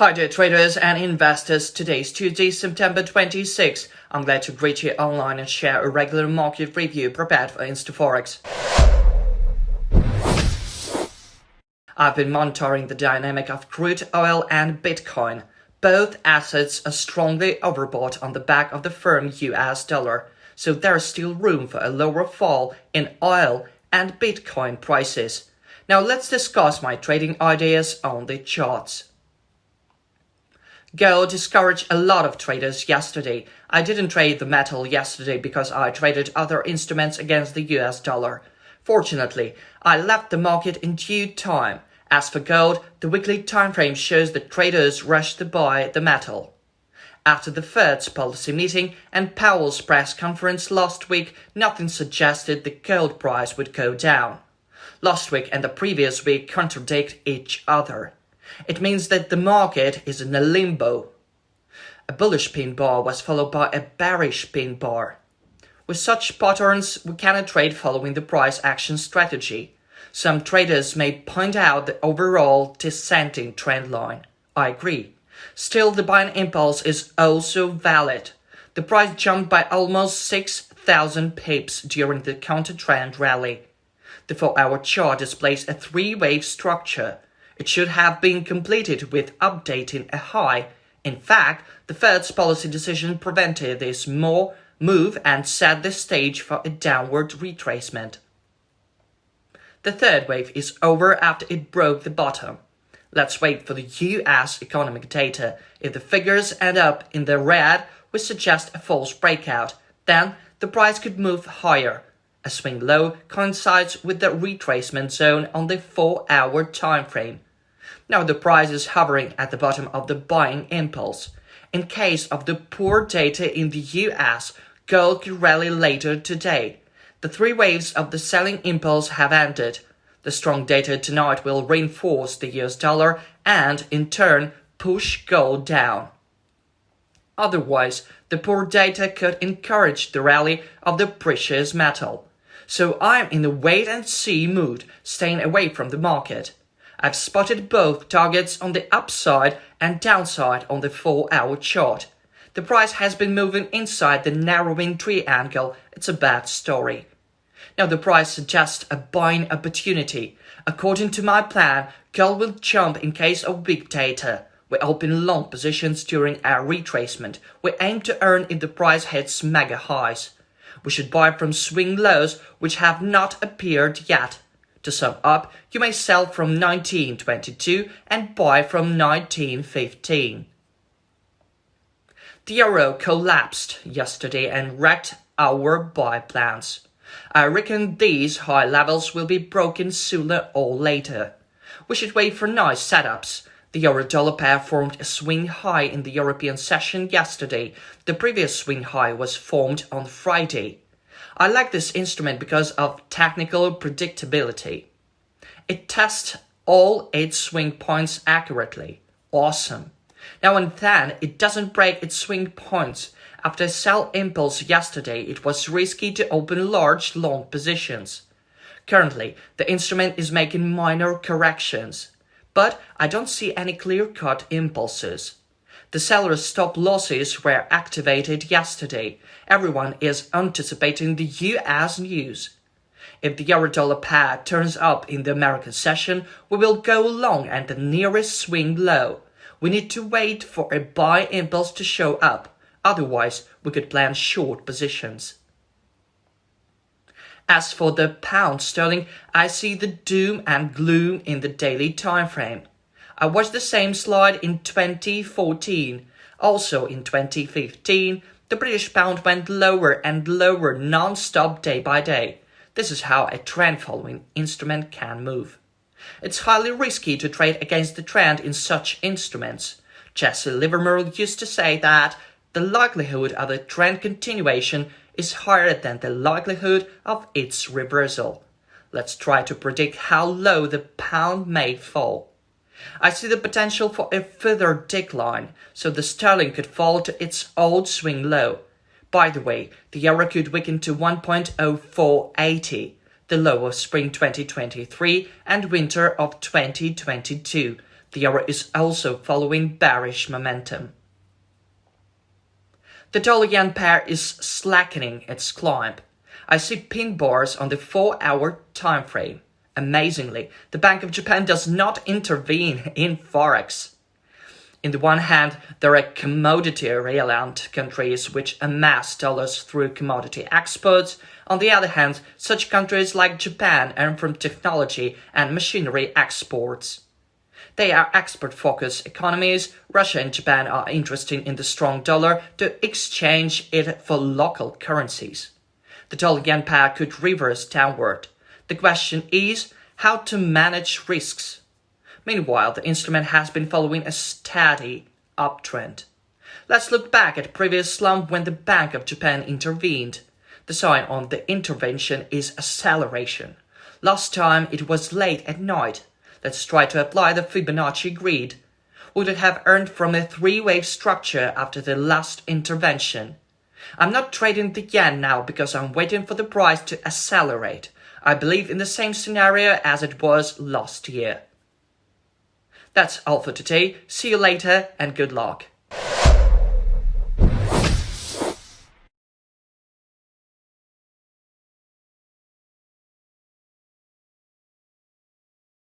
Hi there traders and investors, today is Tuesday, September 26. I'm glad to greet you online and share a regular market review prepared for InstaForex. I've been monitoring the dynamic of crude oil and Bitcoin. Both assets are strongly overbought on the back of the firm US dollar, so there's still room for a lower fall in oil and Bitcoin prices. Now let's discuss my trading ideas on the charts. Gold discouraged a lot of traders yesterday. I didn't trade the metal yesterday because I traded other instruments against the US dollar. Fortunately, I left the market in due time. As for gold, the weekly time frame shows that traders rushed to buy the metal. After the Fed's policy meeting and Powell's press conference last week, nothing suggested the gold price would go down. Last week and the previous week contradict each other. It means that the market is in a limbo. A bullish pin bar was followed by a bearish pin bar. With such patterns, we cannot trade following the price action strategy. Some traders may point out the overall descending trend line. I agree. Still, the buying impulse is also valid. The price jumped by almost 6,000 pips during the counter-trend rally. The 4-hour chart displays a three-wave structure. It should have been completed with updating a high. In fact, the Fed's policy decision prevented this move and set the stage for a downward retracement. The third wave is over after it broke the bottom. Let's wait for the US economic data. If the figures end up in the red, we suggest a false breakout. Then the price could move higher. A swing low coincides with the retracement zone on the 4-hour time frame. Now the price is hovering at the bottom of the buying impulse. In case of the poor data in the US, gold could rally later today. The three waves of the selling impulse have ended. The strong data tonight will reinforce the US dollar and, in turn, push gold down. Otherwise, the poor data could encourage the rally of the precious metal. So I'm in a wait-and-see mood, staying away from the market. I've spotted both targets on the upside and downside on the 4-hour chart. The price has been moving inside the narrowing triangle. It's a bad story. Now the price suggests a buying opportunity. According to my plan, gold will jump in case of big data. We open long positions during our retracement. We aim to earn if the price hits mega highs. We should buy from swing lows which have not appeared yet. To sum up, you may sell from 1922 and buy from 1915. The euro collapsed yesterday and wrecked our buy plans. I reckon these high levels will be broken sooner or later. We should wait for nice setups. The euro-dollar pair formed a swing high in the European session yesterday. The previous swing high was formed on Friday. I like this instrument because of technical predictability. It tests all its swing points accurately. Awesome. Now and then, it doesn't break its swing points. After a sell impulse yesterday, it was risky to open large long positions. Currently, the instrument is making minor corrections. But I don't see any clear-cut impulses. The seller's stop losses were activated yesterday. Everyone is anticipating the US news. If the euro-dollar pair turns up in the American session, we will go long at the nearest swing low. We need to wait for a buy impulse to show up. Otherwise, we could plan short positions. As for the pound sterling, I see the doom and gloom in the daily time frame. I watched the same slide in 2014. Also in 2015, the British pound went lower and lower non-stop day by day. This is how a trend-following instrument can move. It's highly risky to trade against the trend in such instruments. Jesse Livermore used to say that the likelihood of a trend continuation is higher than the likelihood of its reversal. Let's try to predict how low the pound may fall. I see the potential for a further decline, so the sterling could fall to its old swing low. By the way, the euro could weaken to 1.0480, the low of spring 2023 and winter of 2022. The euro is also following bearish momentum. The dollar-yen pair is slackening its climb. I see pink bars on the 4-hour time frame. Amazingly, the Bank of Japan does not intervene in Forex. In the one hand, there are commodity-reliant countries which amass dollars through commodity exports. On the other hand, such countries like Japan earn from technology and machinery exports. They are export-focused economies. Russia and Japan are interested in the strong dollar to exchange it for local currencies. The dollar-yen pair could reverse downward. The question is how to manage risks. Meanwhile, the instrument has been following a steady uptrend. Let's look back at the previous slump when the Bank of Japan intervened. The sign on the intervention is acceleration. Last time it was late at night. Let's try to apply the Fibonacci grid. Would it have earned from a three-wave structure after the last intervention? I'm not trading the yen now because I'm waiting for the price to accelerate. I believe in the same scenario as it was last year. That's all for today. See you later and good luck.